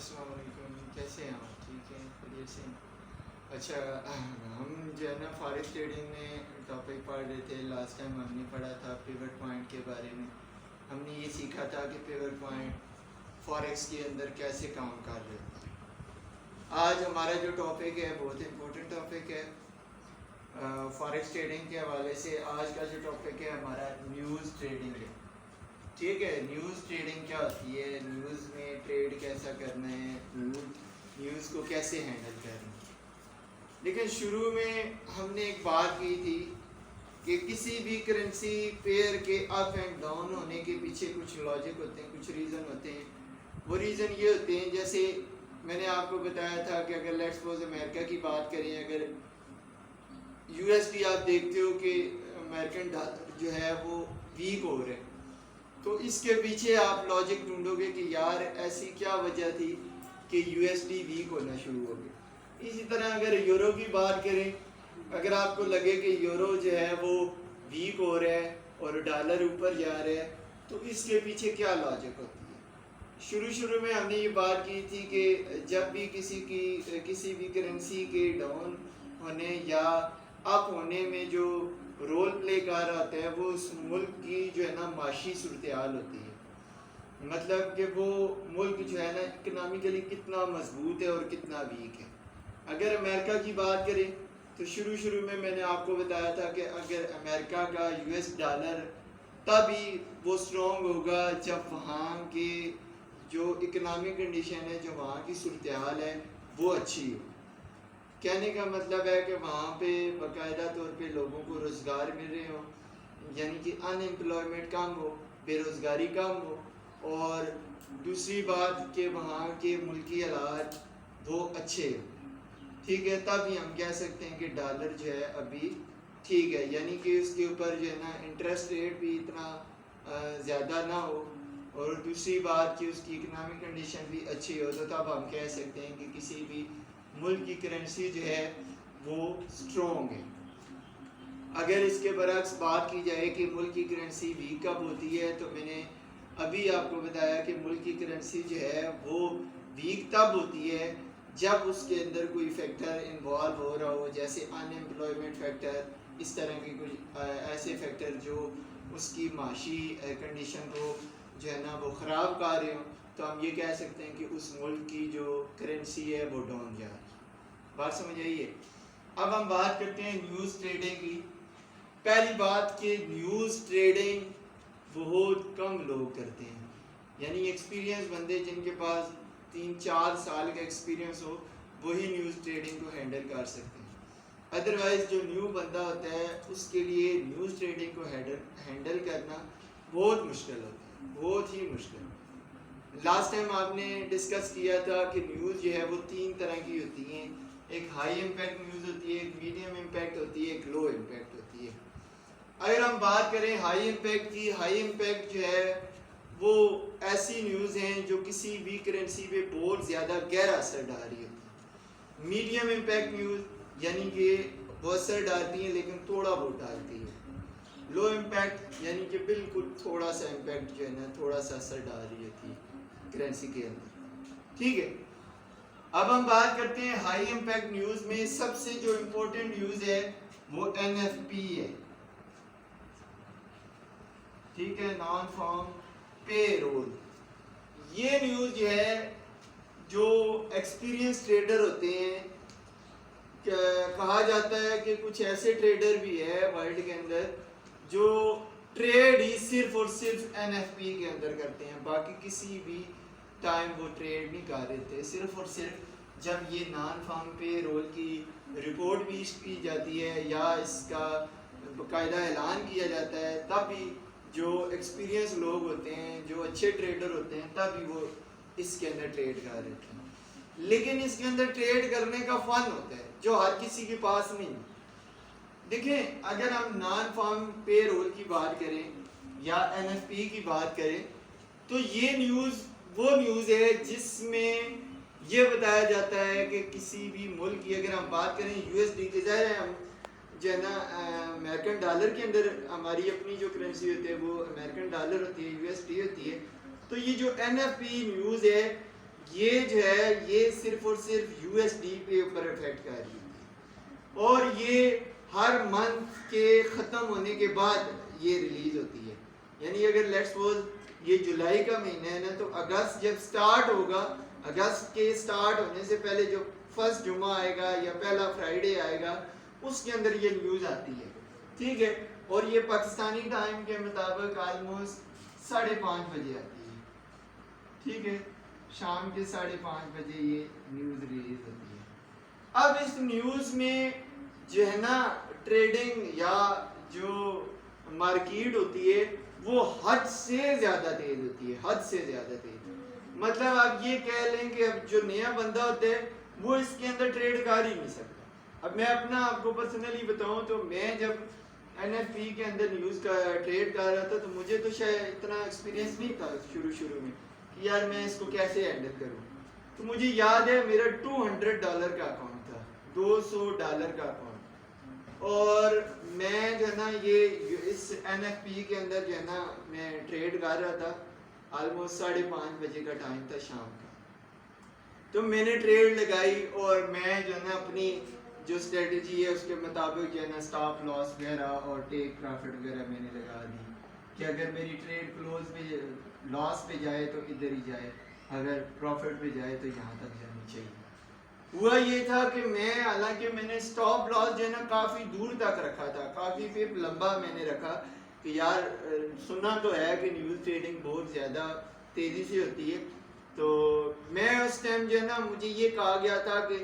السلام علیکم، کیسے ہیں آپ؟ ٹھیک ہیں، خیریت سے ہیں؟ اچھا، ہم جو ہے نا فارکس ٹریڈنگ میں ٹاپک پڑھ رہے تھے. لاسٹ ٹائم ہم نے پڑھا تھا پیوٹ پوائنٹ کے بارے میں. ہم نے یہ سیکھا تھا کہ پیوٹ پوائنٹ فاریکس کے اندر کیسے کام کر رہے ہیں. آج ہمارا جو ٹاپک ہے بہت امپورٹنٹ ٹاپک ہے فاریکس ٹریڈنگ کے حوالے سے. آج کا جو ٹاپک ہے ہمارا نیوز ٹریڈنگ ہے. ٹھیک ہے، نیوز ٹریڈنگ کیا ہوتی ہے، نیوز میں ٹریڈ کیسا کرنا ہے، نیوز کو کیسے ہینڈل کرنا ہے. لیکن شروع میں ہم نے ایک بات کی تھی کہ کسی بھی کرنسی پیئر کے اپ اینڈ ڈاؤن ہونے کے پیچھے کچھ لاجک ہوتے ہیں، کچھ ریزن ہوتے ہیں. وہ ریزن یہ ہوتے ہیں، جیسے میں نے آپ کو بتایا تھا کہ اگر لیٹس سپوز امریکہ کی بات کریں، اگر یو ایس ڈی آپ دیکھتے ہو کہ امریکن ڈالر جو ہے وہ ویک ہو رہا ہے، تو اس کے پیچھے آپ لاجک ڈھونڈو گے کہ یار ایسی کیا وجہ تھی کہ یو ایس ڈی ویک ہونا شروع ہو گیا. اسی طرح اگر یورو کی بات کریں، اگر آپ کو لگے کہ یورو جو ہے وہ ویک ہو رہا ہے اور ڈالر اوپر جا رہا ہے، تو اس کے پیچھے کیا لاجک ہوتی ہے. شروع میں ہم نے یہ بات کی تھی کہ جب بھی کسی بھی کرنسی کے ڈاؤن ہونے یا اپ ہونے میں جو رول پلے کر رہا ہوتا ہے وہ اس ملک کی جو ہے نا معاشی صورتحال ہوتی ہے. مطلب کہ وہ ملک جو ہے نا اکنامکلی کتنا مضبوط ہے اور کتنا ویک ہے. اگر امریکہ کی بات کریں تو شروع میں نے آپ کو بتایا تھا کہ اگر امریکہ کا یو ایس ڈالر تبھی وہ اسٹرانگ ہوگا جب وہاں کے جو اکنامک کنڈیشن ہے، جو وہاں کی صورتحال ہے وہ اچھی ہو. کہنے کا مطلب ہے کہ وہاں پہ باقاعدہ طور پہ لوگوں کو روزگار مل رہے ہوں، یعنی کہ ان امپلائمنٹ کم ہو، بے روزگاری کم ہو، اور دوسری بات کہ وہاں کے ملکی حالات وہ اچھے ہوں. ٹھیک ہے، تب ہی ہم کہہ سکتے ہیں کہ ڈالر جو ہے ابھی ٹھیک ہے، یعنی کہ اس کے اوپر جو ہے نا انٹرسٹ ریٹ بھی اتنا زیادہ نہ ہو، اور دوسری بات کہ اس کی اکنامک کنڈیشن بھی اچھی ہو، تو تب ہم کہہ سکتے ہیں کہ کسی بھی ملک کی کرنسی جو ہے وہ اسٹرانگ ہے. اگر اس کے برعکس بات کی جائے کہ ملک کی کرنسی ویک کب ہوتی ہے، تو میں نے ابھی آپ کو بتایا کہ ملک کی کرنسی جو ہے وہ ویک تب ہوتی ہے جب اس کے اندر کوئی فیکٹر انوالو ہو رہا ہو، جیسے ان امپلائمنٹ فیکٹر، اس طرح کے کچھ ایسے فیکٹر جو اس کی معاشی کنڈیشن کو جو ہے نا وہ خراب کر رہے ہوں. تو ہم یہ کہہ سکتے ہیں کہ اس ملک کی جو کرنسی ہے وہ ڈاؤن جا رہی ہے. بات سمجھ آئیے. اب ہم بات کرتے ہیں نیوز ٹریڈنگ کی. پہلی بات کہ نیوز ٹریڈنگ بہت کم لوگ کرتے ہیں، یعنی ایکسپیرینس بندے جن کے پاس 3-4 سال کا ایکسپیرینس ہو وہی نیوز ٹریڈنگ کو ہینڈل کر سکتے ہیں. ادروائز جو نیو بندہ ہوتا ہے اس کے لیے نیوز ٹریڈنگ کو ہینڈل کرنا بہت مشکل ہوتا ہے، بہت ہی مشکل. لاسٹ ٹائم آپ نے ڈسکس کیا تھا کہ نیوز جو ہے وہ 3 طرح کی ہوتی ہیں. ایک ہائی امپیکٹ نیوز ہوتی ہے، ایک میڈیم امپیکٹ ہوتی ہے، ایک لو امپیکٹ ہوتی ہے. اگر ہم بات کریں ہائی امپیکٹ کی، ہائی امپیکٹ جو ہے وہ ایسی نیوز ہیں جو کسی بھی کرنسی پہ بہت زیادہ گہرا اثر ڈال رہی ہوتی ہے. میڈیم امپیکٹ نیوز یعنی کہ وہ اثر ڈالتی ہیں لیکن تھوڑا بہت ڈالتی ہے. لو امپیکٹ یعنی کہ بالکل تھوڑا سا امپیکٹ جو ہے نا تھوڑا سا اثر ڈال رہی ہوتی ہے کرنسی کے اندر. ٹھیک ہے، اب ہم بات کرتے ہیں ہائی امپیکٹ نیوز میں. سب سے جو امپورٹنٹ نیوز ہے وہ این ایف پی ہے. ٹھیک ہے، نان فارم پے رول. یہ نیوز جو ہے جو ایکسپیرینس ٹریڈر ہوتے ہیں، کہا جاتا ہے کہ کچھ ایسے ٹریڈر بھی ہے ورلڈ کے اندر جو ٹریڈ ہی صرف اور صرف این ایف پی کے اندر کرتے ہیں، باقی کسی بھی ٹائم وہ ٹریڈ نہیں کر رہے تھے. صرف اور صرف جب یہ نان فارم پے رول کی رپورٹ پیش کی جاتی ہے یا اس کا باقاعدہ اعلان کیا جاتا ہے، تب ہی جو ایکسپیرینس لوگ ہوتے ہیں، جو اچھے ٹریڈر ہوتے ہیں، تب ہی وہ اس کے اندر ٹریڈ کر رہے ہیں. لیکن اس کے اندر ٹریڈ کرنے کا فن ہوتا ہے جو ہر کسی کے پاس نہیں. دیکھیں، اگر ہم نان فارم پے رول کی بات کریں یا این ایف پی کی بات کریں تو یہ نیوز وہ نیوز ہے جس میں یہ بتایا جاتا ہے کہ کسی بھی ملک کی، اگر ہم بات کریں یو ایس ڈی کی، ظاہر ہے ہم جو ہے نا امریکن ڈالر کے اندر ہماری اپنی جو کرنسی ہوتی ہے وہ امریکن ڈالر ہوتی ہے، یو ایس ڈی ہوتی ہے. تو یہ جو این ایف پی نیوز ہے یہ جو ہے یہ صرف اور صرف یو ایس ڈی پہ اوپر افیکٹ کر رہی ہے، اور یہ ہر منتھ کے ختم ہونے کے بعد یہ ریلیز ہوتی ہے. یعنی اگر لیٹس سپوز یہ جولائی کا مہینہ ہے نا، تو اگست جب سٹارٹ ہوگا، اگست کے سٹارٹ ہونے سے پہلے جو فرسٹ جمعہ آئے گا یا پہلا فرائیڈے آئے گا، اس کے اندر یہ نیوز آتی ہے. ٹھیک ہے، اور یہ پاکستانی ٹائم کے مطابق آلموسٹ 5:30 بجے آتی ہے. ٹھیک ہے، شام کے 5:30 بجے یہ نیوز ریلیز ہوتی ہے. اب اس نیوز میں جو ہے نا ٹریڈنگ یا جو مارکیٹ ہوتی ہے وہ حد سے زیادہ تیز ہوتی ہے، حد سے زیادہ تیز. مطلب آپ یہ کہہ لیں کہ اب جو نیا بندہ ہوتا ہے وہ اس کے اندر ٹریڈ کر ہی نہیں سکتا. اب میں اپنا آپ کو پرسنلی بتاؤں تو میں جب این ایف پی کے اندر نیوز کا ٹریڈ کر رہا تھا تو مجھے تو شاید اتنا ایکسپیرینس نہیں تھا شروع میں کہ یار میں اس کو کیسے ہینڈل کروں. تو مجھے یاد ہے میرا $200 کا اکاؤنٹ تھا، $200 کا اکاؤنٹ، اور میں جو ہے نا یہ اس این ایف پی کے اندر جو ہے نا میں ٹریڈ کر رہا تھا. آلموسٹ 5:30 بجے کا ٹائم تھا شام کا. تو میں نے ٹریڈ لگائی اور میں جو ہے نا اپنی جو اسٹریٹجی ہے اس کے مطابق جو ہے نا سٹاپ لاس وغیرہ اور ٹیک پرافٹ وغیرہ میں نے لگا دی کہ اگر میری ٹریڈ کلوز پہ لاس پہ جائے تو ادھر ہی جائے، اگر پروفٹ پہ جائے تو یہاں تک جانی چاہیے. ہوا یہ تھا کہ میں حالانکہ میں نے سٹاپ لاس جو ہے نا کافی دور تک رکھا تھا، کافی پھر لمبا میں نے رکھا کہ یار سنا تو ہے کہ نیوز ٹریڈنگ بہت زیادہ تیزی سے ہوتی ہے. تو میں اس ٹائم جو ہے نا مجھے یہ کہا گیا تھا کہ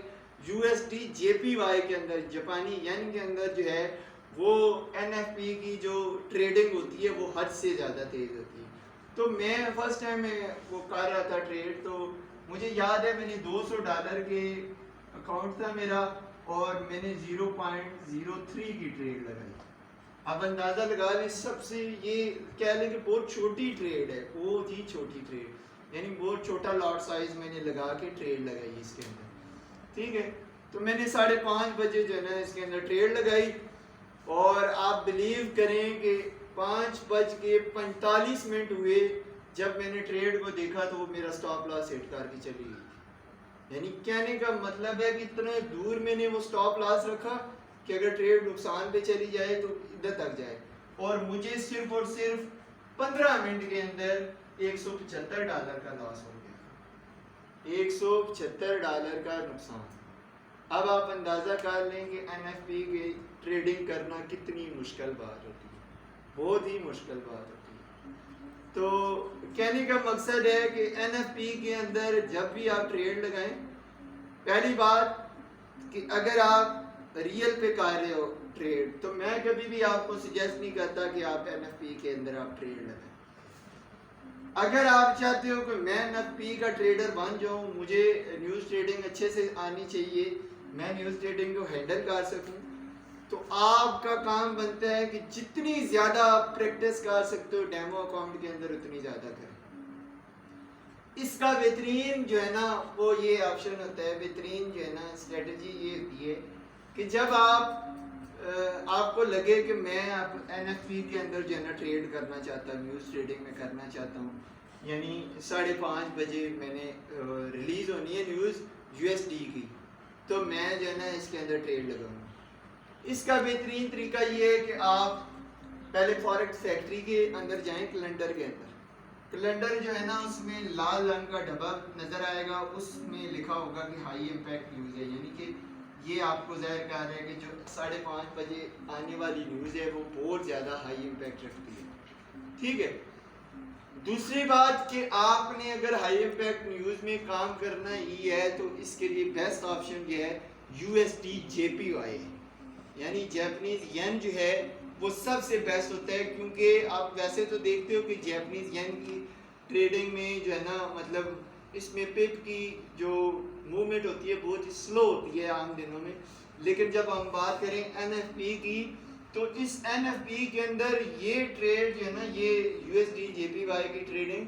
you S D J P Y کے اندر، جاپانی ین کے اندر جو ہے وہ این ایف پی کی جو ٹریڈنگ ہوتی ہے وہ حد سے زیادہ تیز ہوتی ہے. تو میں فرسٹ ٹائم میں وہ کر رہا تھا ٹریڈ، تو مجھے یاد ہے میں نے $200 کے اکاؤنٹ تھا میرا اور میں نے 0.03 کی ٹریڈ لگائی. اب اندازہ لگا لیں، سب سے یہ کہہ لیں کہ بہت چھوٹی ٹریڈ ہے، بہت ہی چھوٹی ٹریڈ، یعنی بہت چھوٹا لاٹ سائز میں نے لگا کے ٹریڈ لگائی اس کے اندر. ٹھیک ہے، تو میں نے 5:30 بجے جو ہے نا اس کے اندر ٹریڈ لگائی، اور آپ بلیو کریں کہ 5:45 ہوئے جب میں نے ٹریڈ کو دیکھا تو وہ میرا سٹاپ لاس ہٹ کر کے چلی گئی. یعنی کہنے کا مطلب ہے کہ اتنے دور میں نے وہ سٹاپ لاس رکھا کہ اگر ٹریڈ نقصان پہ چلی جائے تو ادھر تک جائے، اور مجھے صرف اور صرف 15 منٹ کے اندر $175 کا لاس ہو گیا، $175 کا نقصان. اب آپ اندازہ کر لیں کہ این ایف پی کی ٹریڈنگ کرنا کتنی مشکل بات ہوتی ہے، بہت ہی مشکل بات ہوتی ہے. تو کہنے کا مقصد ہے کہ این ایف پی کے اندر جب بھی آپ ٹریڈ لگائیں، پہلی بات کہ اگر آپ ریئل پہ کر رہے ہو ٹریڈ تو میں کبھی بھی آپ کو سجیسٹ نہیں کرتا کہ آپ این ایف پی کے اندر آپ ٹریڈ لگائیں. اگر آپ چاہتے ہو کہ میں این ایف پی کا ٹریڈر بن جاؤں، مجھے نیوز ٹریڈنگ اچھے سے آنی چاہیے، میں نیوز ٹریڈنگ کو ہینڈل کر سکوں، تو آپ کا کام بنتا ہے کہ جتنی زیادہ آپ پریکٹس کر سکتے ہو ڈیمو اکاؤنٹ کے اندر اتنی زیادہ کریں. اس کا بہترین جو ہے نا وہ یہ آپشن ہوتا ہے، بہترین جو ہے نا اسٹریٹجی یہ ہوتی ہے کہ جب آپ کو لگے کہ میں این ایف پی کے اندر جو ہے نا ٹریڈ کرنا چاہتا ہوں، نیوز ٹریڈنگ میں کرنا چاہتا ہوں، یعنی 5:30 بجے میں نے ریلیز ہونی ہے نیوز یو ایس ڈی کی، تو میں جو ہے نا اس کے اندر ٹریڈ لگاؤں. اس کا بہترین طریقہ یہ ہے کہ آپ پہلے فوریکس فیکٹری کے اندر جائیں، کیلنڈر کے اندر. کیلنڈر جو ہے نا اس میں لال رنگ کا ڈبہ نظر آئے گا، اس میں لکھا ہوگا کہ ہائی امپیکٹ نیوز ہے، یعنی کہ یہ آپ کو ظاہر کر رہا ہے کہ جو 5:30 بجے آنے والی نیوز ہے وہ بہت زیادہ ہائی امپیکٹ رکھتی ہے. ٹھیک ہے، دوسری بات کہ آپ نے اگر ہائی امپیکٹ نیوز میں کام کرنا ہی ہے تو اس کے لیے بیسٹ آپشن یہ ہے U S D J P Y, یعنی جاپنیز ین جو ہے وہ سب سے بیسٹ ہوتا ہے. کیونکہ آپ ویسے تو دیکھتے ہو کہ جاپنیز ین کی ٹریڈنگ میں جو ہے نا مطلب اس میں پپ کی جو موومنٹ ہوتی ہے بہت ہی سلو ہوتی ہے عام دنوں میں، لیکن جب ہم بات کریں این ایف پی کی تو اس این ایف پی کے اندر یہ ٹریڈ جو ہے نا یہ you S D J P Y کی ٹریڈنگ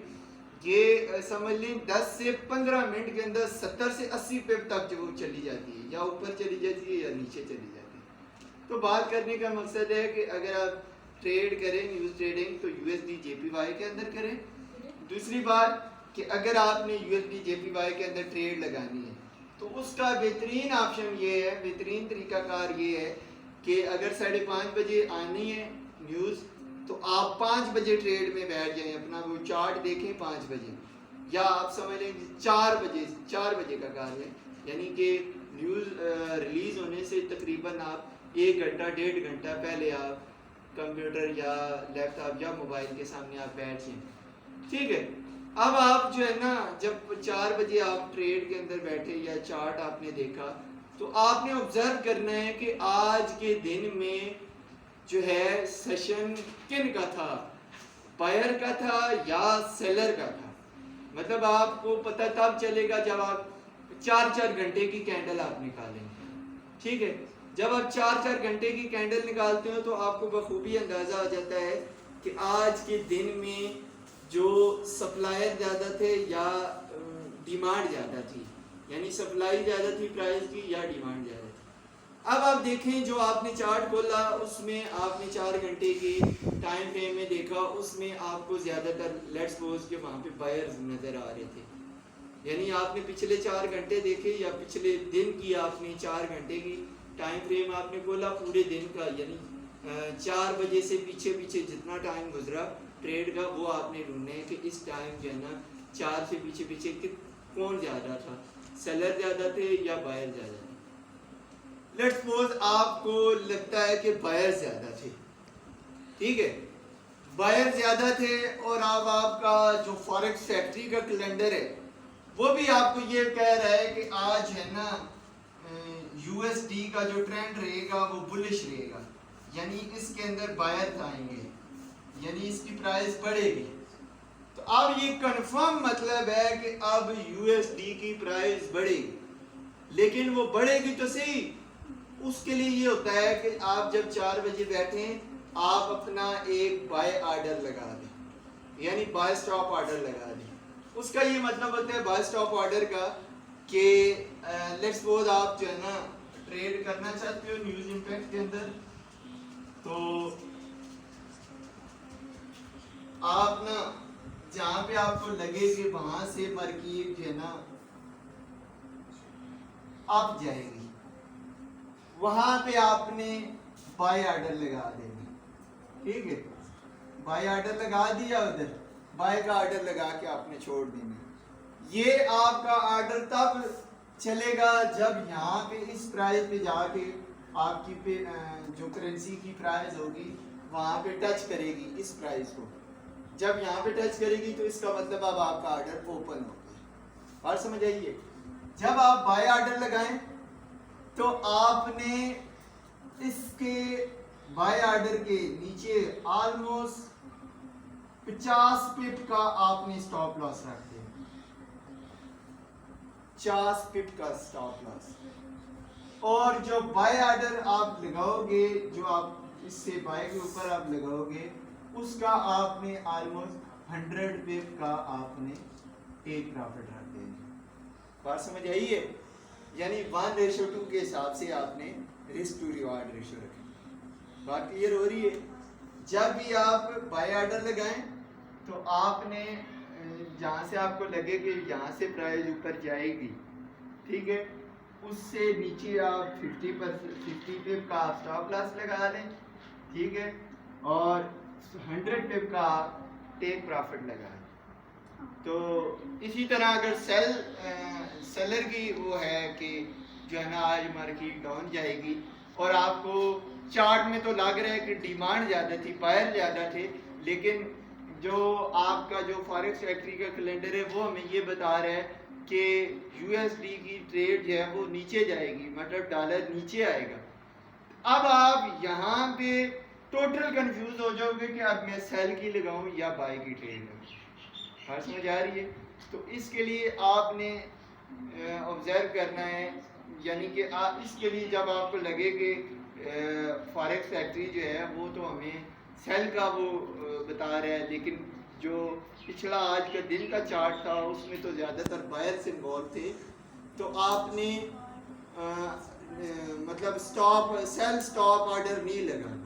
یہ سمجھ لیں 10 سے 15 منٹ کے اندر 70 سے 80 پپ تک جو چلی جاتی ہے، یا اوپر چلی جاتی ہے یا نیچے چلی جاتی ہے. تو بات کرنے کا مقصد ہے کہ اگر آپ ٹریڈ کریں نیوز ٹریڈنگ تو you S D J P Y کے اندر کریں. دوسری بات کہ اگر آپ نے you S D J P Y کے اندر ٹریڈ لگانی ہے تو اس کا بہترین آپشن یہ ہے، بہترین طریقہ کار یہ ہے کہ اگر 5:30 بجے آنی ہے نیوز تو آپ 5 بجے ٹریڈ میں بیٹھ جائیں، اپنا وہ چارٹ دیکھیں 5 بجے، یا آپ سمجھ لیں 4 بجے کا کار ہے، یعنی کہ نیوز ریلیز ہونے سے تقریباً آپ 1 گھنٹہ 1.5 گھنٹہ پہلے آپ کمپیوٹر یا لیپ ٹاپ یا موبائل کے سامنے آپ بیٹھ جائیں، ٹھیک ہے۔ اب آپ جو ہے نا جب 4 بجے آپ ٹریڈ کے اندر بیٹھے یا چارٹ آپ نے دیکھا تو آپ نے آبزرو کرنا ہے کہ آج کے دن میں جو ہے سیشن کن کا تھا، بائر کا تھا یا سیلر کا تھا۔ مطلب آپ کو پتہ تب چلے گا جب آپ 4 گھنٹے کی کینڈل آپ نکالیں، ٹھیک ہے۔ جب آپ 4 گھنٹے کی کینڈل نکالتے ہو تو آپ کو بخوبی اندازہ ہو جاتا ہے کہ آج کے دن میں جو سپلائر زیادہ تھے یا ڈیمانڈ زیادہ تھی، یعنی سپلائی زیادہ تھی پرائز کی یا ڈیمانڈ زیادہ تھی۔ اب آپ دیکھیں جو آپ نے چارٹ کھولا اس میں آپ نے 4 گھنٹے کی ٹائم فریم میں دیکھا، اس میں آپ کو زیادہ تر لیٹس سپوز کہ وہاں پہ بائرز نظر آ رہے تھے، یعنی آپ نے پچھلے 4 گھنٹے دیکھے یا پچھلے دن کی آپ نے 4 گھنٹے کی ٹائم فریم آپ نے کھولا پورے دن کا، یعنی 4 بجے سے پیچھے جتنا ٹائم گزرا ٹریڈ کا وہ آپ نے ڈھونڈنا ہے کہ اس ٹائم جو ہے نا 4 سے پیچھے کون زیادہ تھا، سیلر زیادہ تھے یا بائر زیادہ تھے۔ لیٹس سپوز آپ کو لگتا ہے کہ بائر زیادہ تھے، ٹھیک ہے، بائر زیادہ تھے، اور اب آپ کا جو فاریکس فیکٹری کا کیلنڈر ہے وہ بھی آپ کو یہ کہہ رہا ہے کہ آج ہے نا یو ایس ڈی کا جو ٹرینڈ رہے گا وہ بلش رہے گا، یعنی اس کے اندر بائر آئیں گے، یعنی اس کی پرائس بڑھے گی۔ تو اب یہ کنفرم مطلب ہے کہ اب یو ایس ڈی کی پرائس بڑھے گی، لیکن وہ بڑھے گی تو صحیح، اس کے لیے یہ ہوتا ہے کہ آپ جب 4 بجے بیٹھیں آپ اپنا ایک بائی آرڈر لگا دیں، یعنی بائی سٹاپ آرڈر لگا دیں۔ اس کا یہ مطلب ہوتا ہے بائی سٹاپ آرڈر کا کہ لیٹس سپوز آپ جو ہے نا ٹریڈ کرنا چاہتے ہو نیوز امپیکٹ کے اندر، تو آپ نا جہاں پہ آپ کو لگے کہ وہاں سے مارکیٹ جو ہے نا اپ جائے گی، وہاں پہ آپ نے بائی آرڈر لگا دینا، ٹھیک ہے، بائی آرڈر لگا دیا، ادھر بائی کا آرڈر لگا کے آپ نے چھوڑ دینا۔ یہ آپ کا آرڈر تب چلے گا جب یہاں پہ اس پرائز پہ جا کے آپ کی جو کرنسی کی پرائز ہوگی وہاں پہ ٹچ کرے گی اس پرائز کو، جب یہاں پہ ٹچ کرے گی تو اس کا مطلب اب آپ کا آرڈر اوپن ہوگا۔ بات سمجھ آئیے، جب آپ بائی آرڈر لگائیں تو آپ نے اس کے بائی آرڈر کے نیچے آلموسٹ 50 پپ کا آپ نے سٹاپ لاس رکھ دیں، 50 پپ کا سٹاپ لاس، اور جو بائی آرڈر آپ لگاؤ گے، جو آپ اس سے بائی کے اوپر آپ لگاؤ گے، اس کا آپ نے آلموسٹ 100 پپ کا آپ نے ٹیک پروفٹ رکھ دیں۔ بات سمجھ آئی ہے، یعنی 1:2 کے حساب سے آپ نے رسک ٹو ریوارڈ ریشو رکھیں۔ بات کلیئر ہو رہی ہے؟ جب بھی آپ بائی آرڈر لگائیں تو آپ نے جہاں سے آپ کو لگے کہ یہاں سے پرائز اوپر جائے گی، ٹھیک ہے، اس سے نیچے آپ 50 پپ کا سٹاپ لاس لگا لیں، ٹھیک ہے، اور 100 پپ کا ٹیک پروفٹ لگا لیں۔ تو اسی طرح اگر سیلر کی وہ ہے کہ جو ہے نا آج مارکیٹ ڈاؤن جائے گی اور آپ کو چارٹ میں تو لگ رہا ہے کہ ڈیمانڈ زیادہ تھی، بائر زیادہ تھے، لیکن جو آپ کا جو فاریکس فیکٹری کا کیلنڈر ہے وہ ہمیں یہ بتا رہا ہے کہ یو ایس ڈی کی ٹریڈ جو ہے وہ نیچے جائے گی، مطلب ڈالر نیچے آئے گا۔ اب آپ یہاں پہ ٹوٹل کنفیوز ہو جاؤ گے کہ اب میں سیل کی لگاؤں یا بائی کی ٹریڈ لگاؤں۔ بات سمجھ آ رہی ہے؟ تو اس کے لیے آپ نے آبزرو کرنا ہے، یعنی کہ اس کے لیے جب آپ کو لگے کہ فاریکس فیکٹری جو ہے وہ تو ہمیں سیل کا وہ بتا رہا ہے، لیکن جو پچھلا آج کا دن کا چارٹ تھا اس میں تو زیادہ تر بائر سے انوالو تھے، تو آپ نے مطلب سیل سٹاپ آرڈر نہیں لگانا۔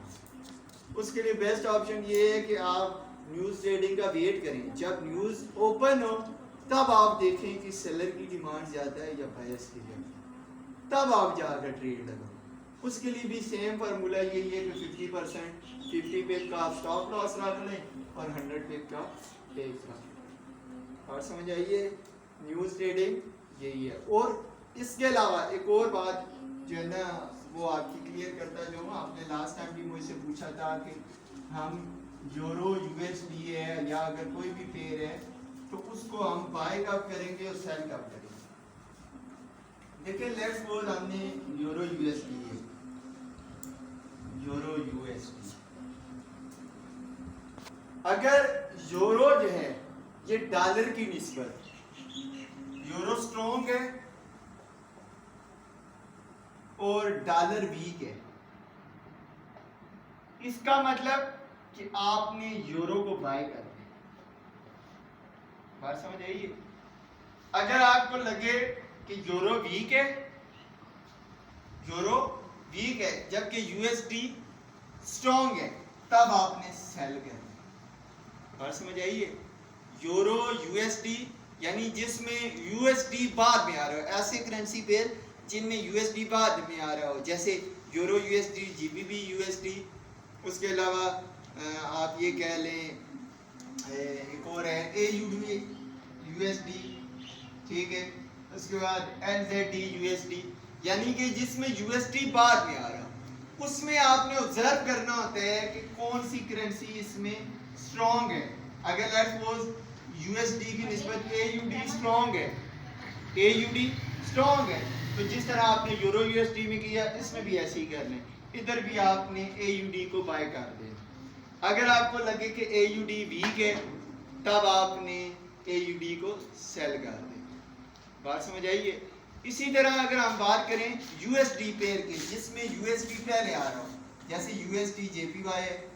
اس کے لیے بیسٹ آپشن یہ ہے کہ آپ نیوز ٹریڈنگ کا ویٹ کریں، جب نیوز اوپن ہو تب آپ دیکھیں کہ سیلر کی ڈیمانڈ زیادہ ہے یا بائرس کی زیادہ ہے، تب آپ جا کر ٹریڈ لگاؤ۔ اس کے لیے بھی سیم فارمولا یہی ہے کہ 50% 50 پک کا آپ اسٹاپ لاس رکھ لیں اور 100 پک کا ٹیک رکھ لیں۔ اور سمجھ آئیے نیوز ٹریڈنگ یہی ہے۔ اور اس کے علاوہ ایک اور بات جو ہے نا وہ آپ کی کلیئر کرتا جو ہوں، آپ نے لاسٹ ٹائم بھی مجھ سے پوچھا تھا کہ ہم یورو یو ایس ڈی ہے یا اگر کوئی بھی پیر ہے تو اس کو ہم بائی کب کریں گے اور سیل کب کریں گے۔ دیکھیں لیٹس سپوز ہم نے یورو یو ایس ڈی ہے، یورو یو ایس ڈی، اگر یورو جو ہے یہ ڈالر کی نسبت یورو سٹرونگ ہے اور ڈالر ویک ہے، اس کا مطلب کہ آپ نے یورو کو بائی کرنا ہے۔ بات سمجھ آئیے؟ اگر آپ کو لگے کہ یورو ویک ہے، یورو ویک ہے جبکہ یو ایس ڈی سٹرونگ ہے، تب آپ نے سیل کرنا ہے۔ بات سمجھ آئیے؟ یورو یو ایس ڈی یعنی جس میں یو ایس ڈی بعد میں آ رہا ہو، ایسے کرنسی پیر جن میں یو ایس ڈی بعد میں آ رہا ہو، جیسے euro U S D, G B B U S D, اس کے علاوہ آپ یہ کہہ لیں ایک اور ہے A U D U S D, ٹھیک ہے، اس کے بعد N Z D U S D, یعنی کہ جس میں یو ایس ڈی بعد میں آ رہا ہو، اس میں آپ نے آبزرو کرنا ہوتا ہے کہ کون سی کرنسی اس میں سٹرونگ ہے۔ اگر let's suppose you S D کی نسبت اے یو ڈی سٹرونگ ہے، اے یو ڈی سٹرونگ ہے، تو جس طرح آپ نے یورو یو ایس ڈی میں کیا اس میں بھی ایسے ہی کر لیں، ادھر بھی آپ نے اے یو ڈی کو بائی کر دیں۔ اگر آپ کو لگے کہ اے یو ڈی ویک ہے تب آپ نے اے یو ڈی کو سیل کر دیں۔ بات سمجھ آئیے؟ اسی طرح اگر ہم بات کریں یو ایس ڈی پیر کی جس میں یو ایس ڈی پہلے آ رہا ہو، جیسے U S D J P Y ہے،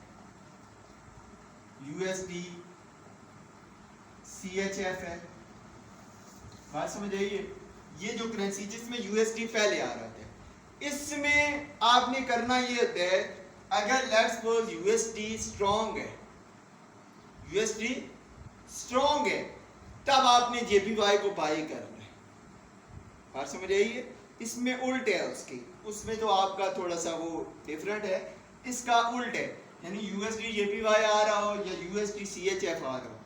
U S D C H F ہے، بات سمجھ آئیے؟ یہ جو کرنسی جس میں یو ایس ڈی پہلے آ رہا ہے، اس میں آپ نے کرنا یہ ہوتا ہے اگر let's suppose you S D strong ہے، یو ایس ڈی سٹرونگ ہے، تب آپ نے جے پی وائی کو بائی کرنا ہے۔ بات سمجھ آئیے؟ اس میں الٹ ہے اس میں تو آپ کا تھوڑا سا وہ ڈیفرنٹ ہے، اس کا الٹ ہے، یعنی U S D J P Y آ رہا ہو یا U S D C H F آ رہا ہو،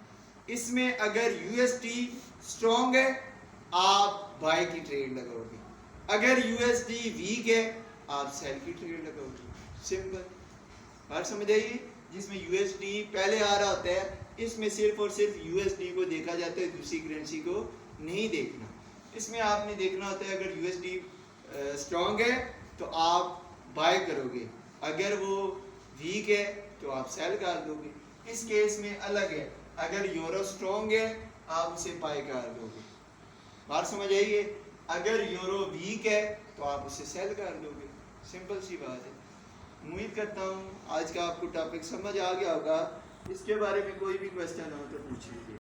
اس میں اگر یو ایس ڈی سٹرونگ ہے آپ بائی کی ٹریڈ لگاؤ گے، اگر یو ایس ڈی ویک ہے آپ سیل کی ٹریڈ لگاؤ گے، سمپل۔ بات سمجھ آئیے؟ جس میں یو ایس ڈی پہلے آ رہا ہوتا ہے اس میں صرف اور صرف یو ایس ڈی کو دیکھا جاتا ہے، دوسری کرنسی کو نہیں دیکھنا۔ اس میں آپ نے دیکھنا ہوتا ہے اگر یو ایس ڈی سٹرونگ ہے تو آپ بائی کرو گے، اگر وہ ویک ہے تو آپ سیل کر دو گے۔ اس کیس میں الگ ہے، اگر یورو سٹرونگ ہے آپ اسے بائی کر دو گے۔ بات سمجھ آئیے؟ اگر یورو ویک ہے تو آپ اسے سیل کر دو گے، سمپل سی بات ہے۔ امید کرتا ہوں آج کا آپ کو ٹاپک سمجھ آ گیا ہوگا، اس کے بارے میں کوئی بھی کویسچن ہو تو پوچھ لیجیے۔